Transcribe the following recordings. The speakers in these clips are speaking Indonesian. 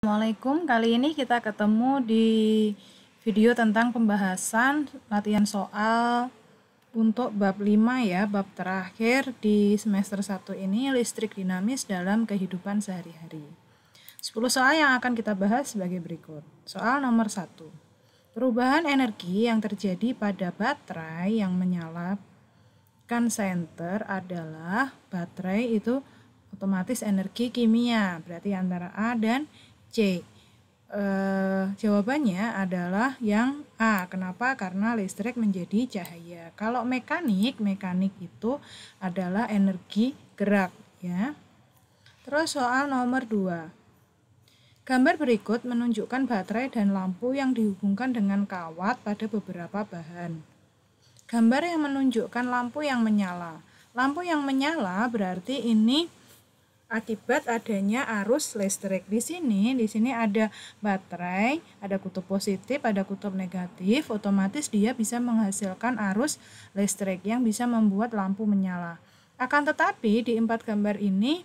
Assalamualaikum, kali ini kita ketemu di video tentang pembahasan latihan soal untuk bab 5 ya, bab terakhir di semester 1 ini, listrik dinamis dalam kehidupan sehari-hari. 10 soal yang akan kita bahas sebagai berikut. Soal nomor 1. Perubahan energi yang terjadi pada baterai yang menyalakan senter adalah baterai itu otomatis energi kimia, berarti antara A dan C. Jawabannya adalah yang A. Kenapa? Karena listrik menjadi cahaya. Kalau mekanik itu adalah energi gerak ya. Terus soal nomor 2. Gambar berikut menunjukkan baterai dan lampu yang dihubungkan dengan kawat pada beberapa bahan. Gambar yang menunjukkan lampu yang menyala. Lampu yang menyala berarti ini akibat adanya arus listrik. Di sini ada baterai, ada kutub positif, ada kutub negatif, otomatis dia bisa menghasilkan arus listrik yang bisa membuat lampu menyala. Akan tetapi di 4 gambar ini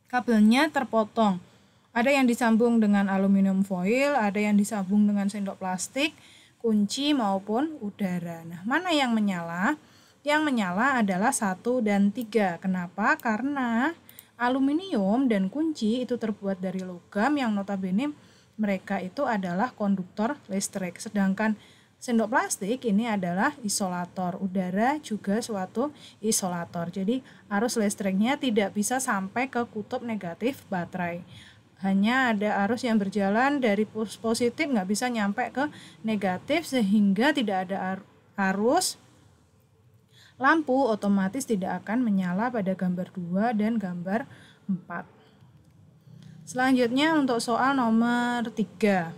kabelnya terpotong. Ada yang disambung dengan aluminium foil, ada yang disambung dengan sendok plastik, kunci maupun udara. Nah, mana yang menyala? Yang menyala adalah 1 dan 3. Kenapa? Karena aluminium dan kunci itu terbuat dari logam yang notabene mereka itu adalah konduktor listrik. Sedangkan sendok plastik ini adalah isolator. Udara juga suatu isolator. Jadi arus listriknya tidak bisa sampai ke kutub negatif baterai. Hanya ada arus yang berjalan dari positif nggak bisa nyampe ke negatif sehingga tidak ada arus. Lampu otomatis tidak akan menyala pada gambar 2 dan gambar 4. Selanjutnya untuk soal nomor 3.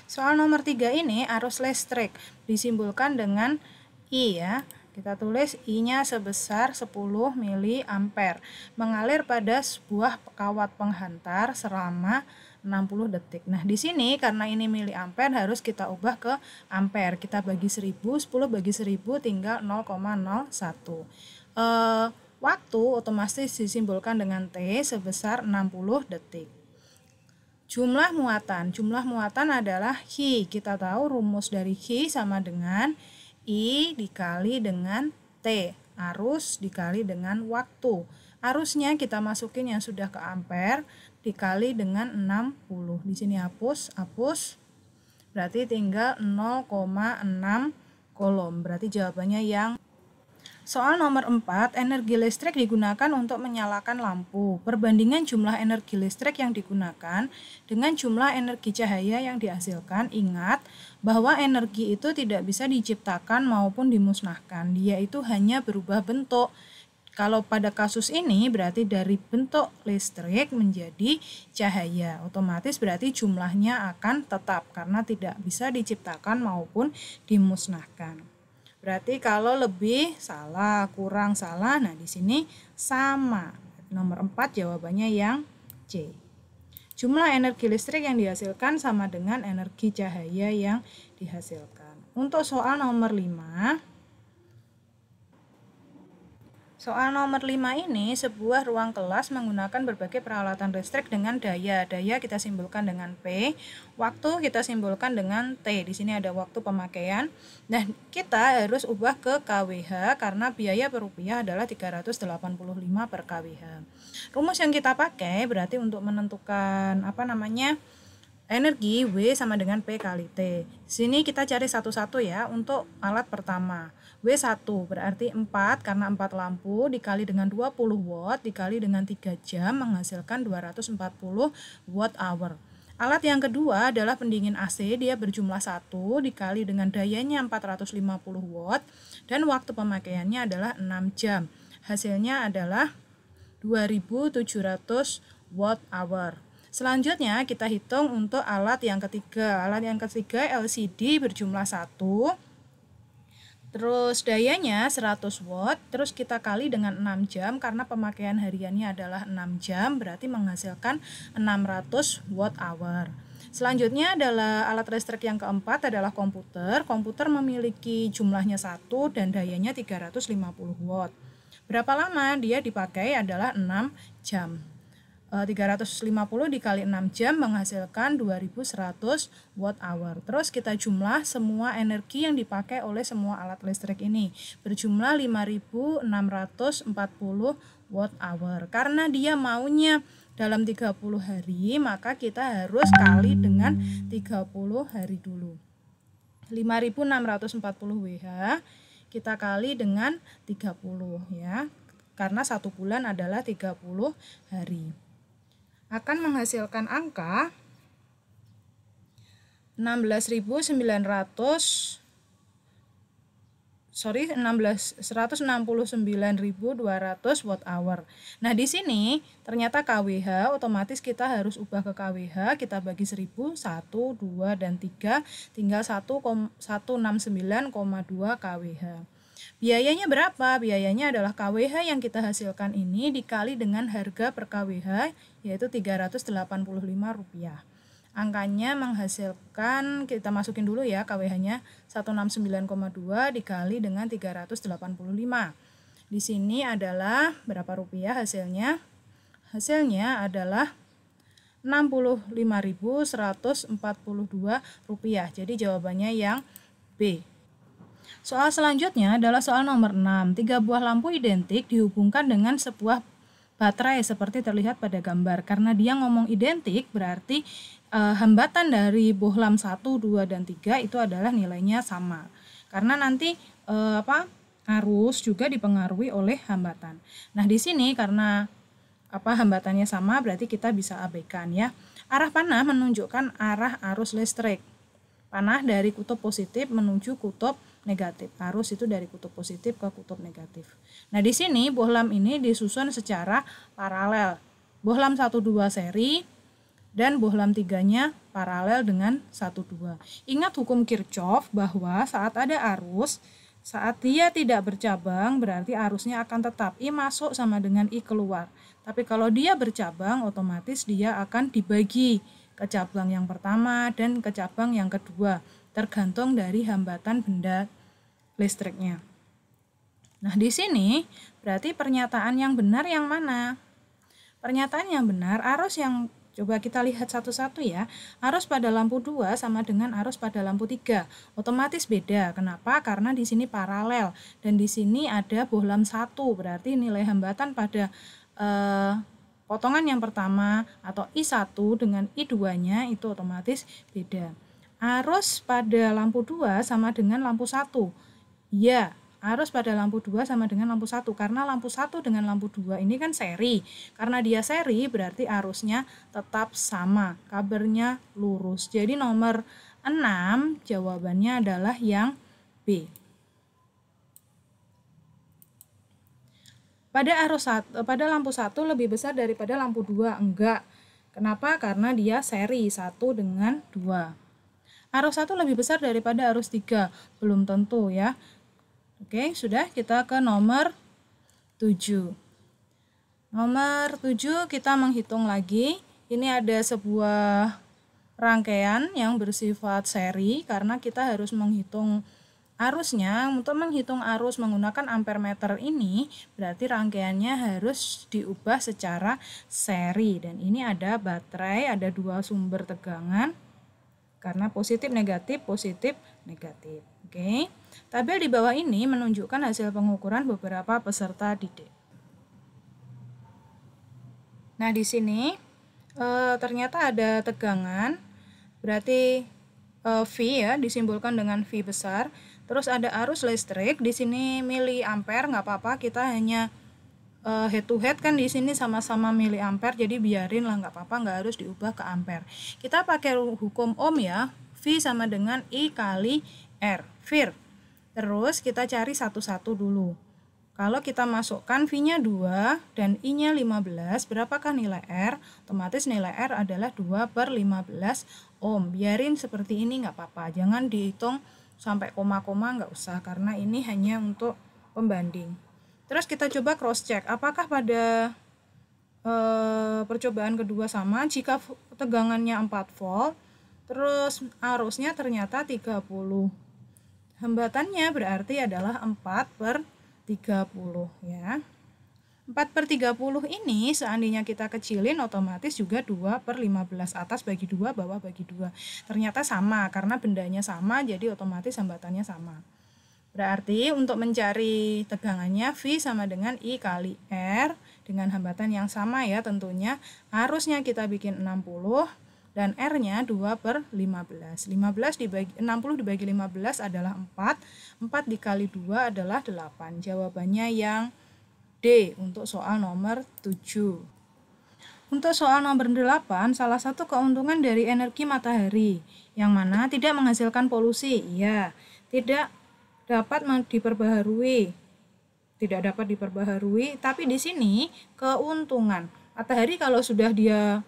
Soal nomor 3 ini arus listrik disimbolkan dengan I ya. Kita tulis I-nya sebesar 10 mA mengalir pada sebuah kawat penghantar selama 60 detik. Nah, di sini karena ini miliampere harus kita ubah ke ampere. Kita bagi 1000, 10 bagi 1000 tinggal 0,01. Waktu otomatis disimbolkan dengan T sebesar 60 detik. Jumlah muatan adalah Hi. Kita tahu rumus dari Hi sama dengan I dikali dengan T, arus dikali dengan waktu. Arusnya kita masukin yang sudah ke ampere dikali dengan 60. Di sini hapus. Berarti tinggal 0,6 coulomb. Berarti jawabannya yang soal nomor 4, energi listrik digunakan untuk menyalakan lampu. Perbandingan jumlah energi listrik yang digunakan dengan jumlah energi cahaya yang dihasilkan. Ingat bahwa energi itu tidak bisa diciptakan maupun dimusnahkan. Dia itu hanya berubah bentuk. Kalau pada kasus ini berarti dari bentuk listrik menjadi cahaya. Otomatis berarti jumlahnya akan tetap karena tidak bisa diciptakan maupun dimusnahkan. Berarti kalau lebih salah, kurang salah, nah di sini sama. Nomor 4 jawabannya yang C. Jumlah energi listrik yang dihasilkan sama dengan energi cahaya yang dihasilkan. Untuk soal nomor 5. Soal nomor 5 ini, sebuah ruang kelas menggunakan berbagai peralatan listrik dengan daya. Daya kita simbolkan dengan P, waktu kita simbolkan dengan T. Di sini ada waktu pemakaian. Nah, kita harus ubah ke kWh karena biaya per rupiah adalah 385 per kWh. Rumus yang kita pakai berarti untuk menentukan energi W sama dengan P kali T. Sini kita cari satu-satu ya untuk alat pertama. W1 berarti 4 karena 4 lampu dikali dengan 20 watt dikali dengan 3 jam menghasilkan 240 watt hour. Alat yang kedua adalah pendingin AC, dia berjumlah 1 dikali dengan dayanya 450 watt dan waktu pemakaiannya adalah 6 jam. Hasilnya adalah 2700 watt hour. Selanjutnya kita hitung untuk alat yang ketiga. Alat yang ketiga LCD berjumlah 1. Terus dayanya 100 watt, terus kita kali dengan 6 jam karena pemakaian hariannya adalah 6 jam, berarti menghasilkan 600 watt hour. Selanjutnya adalah alat listrik yang keempat adalah komputer. Komputer memiliki jumlahnya 1 dan dayanya 350 watt. Berapa lama dia dipakai adalah 6 jam. 350 dikali 6 jam menghasilkan 2100 watt hour. Terus kita jumlah semua energi yang dipakai oleh semua alat listrik ini. Berjumlah 5640 watt hour. Karena dia maunya dalam 30 hari, maka kita harus kali dengan 30 hari dulu. 5640 WH kita kali dengan 30 ya. Karena 1 bulan adalah 30 hari. Akan menghasilkan angka 169.200 watt hour. Nah, di sini ternyata KWH otomatis kita harus ubah ke KWH, kita bagi 1000, 1, 2 dan 3 tinggal 169,2 KWH. Biayanya berapa? Biayanya adalah KWH yang kita hasilkan ini dikali dengan harga per KWH yaitu Rp385. Angkanya menghasilkan, kita masukin dulu ya KWH-nya 169,2 dikali dengan 385. Di sini adalah berapa rupiah hasilnya? Hasilnya adalah Rp65.142. Jadi jawabannya yang B. Soal selanjutnya adalah soal nomor 6. 3 buah lampu identik dihubungkan dengan sebuah baterai seperti terlihat pada gambar. Karena dia ngomong identik berarti hambatan dari bohlam 1, 2, dan 3 itu adalah nilainya sama. Karena nanti arus juga dipengaruhi oleh hambatan. Nah, di sini karena hambatannya sama berarti kita bisa abaikan ya. Arah panah menunjukkan arah arus listrik. Panah dari kutub positif menuju kutub negatif. Arus itu dari kutub positif ke kutub negatif. Nah, di sini bohlam ini disusun secara paralel. Bohlam 1, 2 seri dan bohlam 3-nya paralel dengan 1, 2. Ingat hukum Kirchhoff bahwa saat ada arus, saat dia tidak bercabang berarti arusnya akan tetap. I masuk sama dengan I keluar. Tapi kalau dia bercabang otomatis dia akan dibagi ke cabang yang pertama dan ke cabang yang kedua. Tergantung dari hambatan benda listriknya. Nah, di sini berarti pernyataan yang benar yang mana? Pernyataan yang benar, arus yang coba kita lihat satu-satu ya. Arus pada lampu 2 sama dengan arus pada lampu 3. Otomatis beda. Kenapa? Karena di sini paralel dan di sini ada bohlam 1. Berarti nilai hambatan pada potongan yang pertama atau I1 dengan I2-nya itu otomatis beda. Arus pada lampu 2 sama dengan lampu 1. Ya, arus pada lampu 2 sama dengan lampu 1. Karena lampu 1 dengan lampu 2 ini kan seri. Karena dia seri berarti arusnya tetap sama. Kabelnya lurus. Jadi nomor 6 jawabannya adalah yang B. Pada lampu 1 lebih besar daripada lampu 2. Enggak. Kenapa? Karena dia seri 1 dengan 2. Arus 1 lebih besar daripada arus 3. Belum tentu ya. Oke, sudah, kita ke nomor 7. Nomor 7 kita menghitung lagi. Ini ada sebuah rangkaian yang bersifat seri karena kita harus menghitung arusnya. Untuk menghitung arus menggunakan ampere meter ini berarti rangkaiannya harus diubah secara seri. Dan ini ada baterai, ada 2 sumber tegangan. Karena positif negatif. Oke. Tabel di bawah ini menunjukkan hasil pengukuran beberapa peserta didik. Nah, di sini ternyata ada tegangan, berarti V ya disimbolkan dengan V besar. Terus ada arus listrik, di sini miliampere, nggak apa-apa, kita hanya head to head kan di sini sama-sama miliampere, jadi biarin lah, nggak apa-apa, nggak harus diubah ke ampere. Kita pakai hukum Ohm ya, V sama dengan I kali R, VIR. Terus kita cari satu-satu dulu. Kalau kita masukkan V-nya 2 dan I-nya 15, berapakah nilai R? Otomatis nilai R adalah 2/15 Ohm. Biarin seperti ini nggak apa-apa, jangan dihitung sampai koma-koma, nggak usah, karena ini hanya untuk pembanding. Terus kita coba cross check, apakah pada percobaan kedua sama. Jika tegangannya 4 volt, terus arusnya ternyata 30. Hambatannya berarti adalah 4/30 ya. 4/30 ini seandainya kita kecilin otomatis juga 2/15 atas bagi 2 bawah bagi 2. Ternyata sama karena bendanya sama jadi otomatis hambatannya sama. Berarti untuk mencari tegangannya V sama dengan I kali R dengan hambatan yang sama ya tentunya. Harusnya kita bikin 60 dan R-nya 2/15. 60 dibagi 15 adalah 4. 4 dikali 2 adalah 8. Jawabannya yang D untuk soal nomor 7. Untuk soal nomor 8, salah satu keuntungan dari energi matahari yang mana tidak menghasilkan polusi. Iya, tidak dapat diperbaharui. Tidak dapat diperbaharui, tapi di sini keuntungan. Matahari kalau sudah dia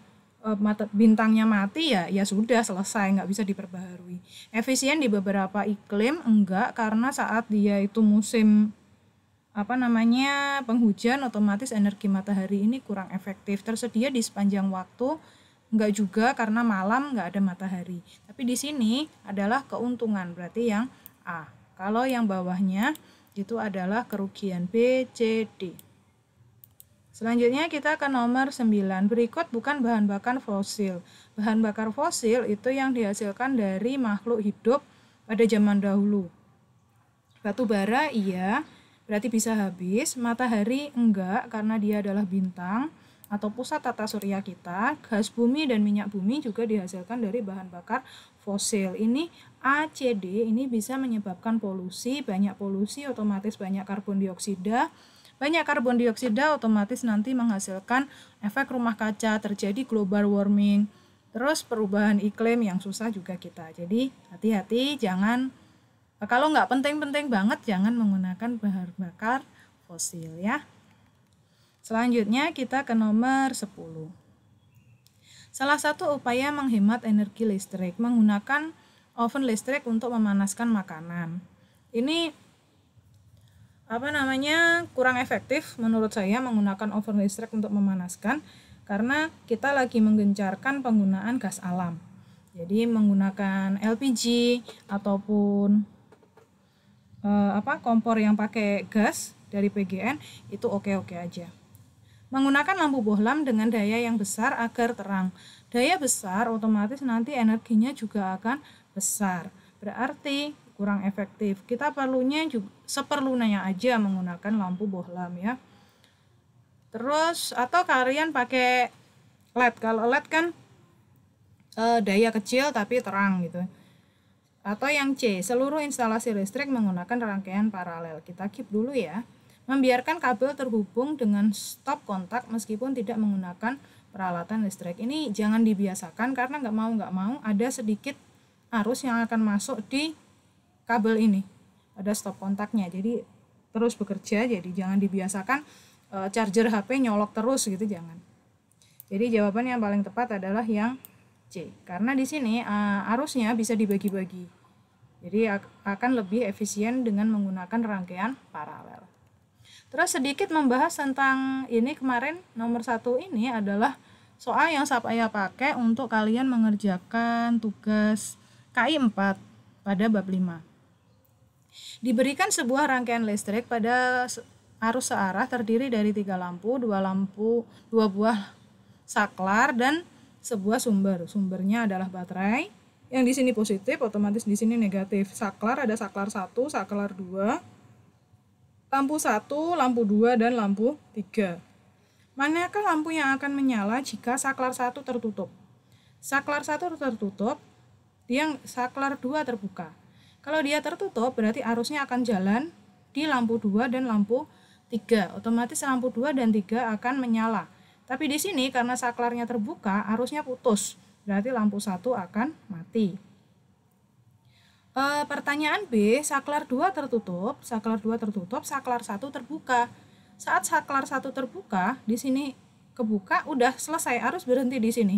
bintangnya mati ya sudah selesai, nggak bisa diperbaharui. Efisien di beberapa iklim enggak, karena saat dia itu musim penghujan, otomatis energi matahari ini kurang efektif. Tersedia di sepanjang waktu enggak juga karena malam enggak ada matahari. Tapi di sini adalah keuntungan, berarti yang A. Kalau yang bawahnya itu adalah kerugian B, C, D. Selanjutnya kita ke nomor 9. Berikut bukan bahan bakar fosil. Bahan bakar fosil itu yang dihasilkan dari makhluk hidup pada zaman dahulu. Batu bara iya, berarti bisa habis. Matahari enggak karena dia adalah bintang atau pusat tata surya kita. Gas bumi dan minyak bumi juga dihasilkan dari bahan bakar fosil. Ini A, C, D ini bisa menyebabkan polusi. Banyak polusi otomatis banyak karbon dioksida. Banyak karbon dioksida otomatis nanti menghasilkan efek rumah kaca, terjadi global warming, terus perubahan iklim yang susah juga kita. Jadi hati-hati, jangan, kalau nggak penting-penting banget jangan menggunakan bahan bakar fosil ya. Selanjutnya kita ke nomor 10. Salah satu upaya menghemat energi listrik menggunakan oven listrik untuk memanaskan makanan. Ini kurang efektif menurut saya menggunakan oven listrik untuk memanaskan, karena kita lagi menggencarkan penggunaan gas alam. Jadi menggunakan LPG ataupun kompor yang pakai gas dari PGN itu oke-oke aja. Menggunakan lampu bohlam dengan daya yang besar agar terang. Daya besar otomatis nanti energinya juga akan besar. Berarti kurang efektif. Kita perlunya juga seperlunya aja menggunakan lampu bohlam ya. Terus atau kalian pakai LED. Kalau LED kan daya kecil tapi terang gitu. Atau yang C, seluruh instalasi listrik menggunakan rangkaian paralel. Kita keep dulu ya. Membiarkan kabel terhubung dengan stop kontak meskipun tidak menggunakan peralatan listrik. Ini jangan dibiasakan karena nggak mau ada sedikit arus yang akan masuk di kabel ini. Ada stop kontaknya. Jadi terus bekerja, jadi jangan dibiasakan charger HP nyolok terus gitu, jangan. Jadi jawaban yang paling tepat adalah yang C. Karena di sini arusnya bisa dibagi-bagi. Jadi akan lebih efisien dengan menggunakan rangkaian paralel. Terus sedikit membahas tentang ini kemarin nomor 1 ini adalah soal yang saya pakai untuk kalian mengerjakan tugas KI 4 pada bab 5. Diberikan sebuah rangkaian listrik pada arus searah terdiri dari 3 lampu, 2 buah saklar dan sebuah sumber. Sumbernya adalah baterai. Yang di sini positif, otomatis di sini negatif. Saklar ada saklar 1, saklar 2. Lampu 1, lampu 2, dan lampu 3. Manakah lampu yang akan menyala jika saklar 1 tertutup? Saklar 1 tertutup, saklar 2 terbuka. Kalau dia tertutup, berarti arusnya akan jalan di lampu 2 dan lampu 3. Otomatis lampu 2 dan 3 akan menyala. Tapi di sini karena saklarnya terbuka, arusnya putus. Berarti lampu 1 akan mati. Pertanyaan B, saklar 2 tertutup, saklar 1 terbuka. Saat saklar 1 terbuka, di sini kebuka, udah selesai, arus berhenti di sini.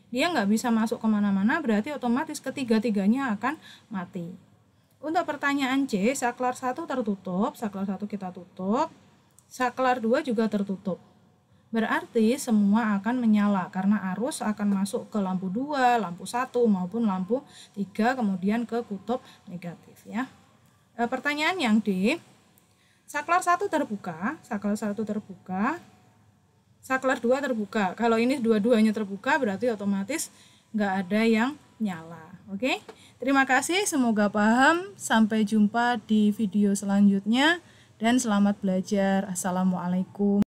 Dia nggak bisa masuk kemana-mana, berarti otomatis ketiga-tiganya akan mati. Untuk pertanyaan C, saklar 1 tertutup, saklar 1 kita tutup, saklar 2 juga tertutup. Berarti semua akan menyala karena arus akan masuk ke lampu 2, lampu 1 maupun lampu 3 kemudian ke kutub negatif ya. Pertanyaan yang D, saklar 1 terbuka, saklar 1 terbuka, saklar 2 terbuka. Kalau ini dua-duanya terbuka berarti otomatis nggak ada yang nyala. Oke? Terima kasih, semoga paham. Sampai jumpa di video selanjutnya dan selamat belajar. Assalamualaikum.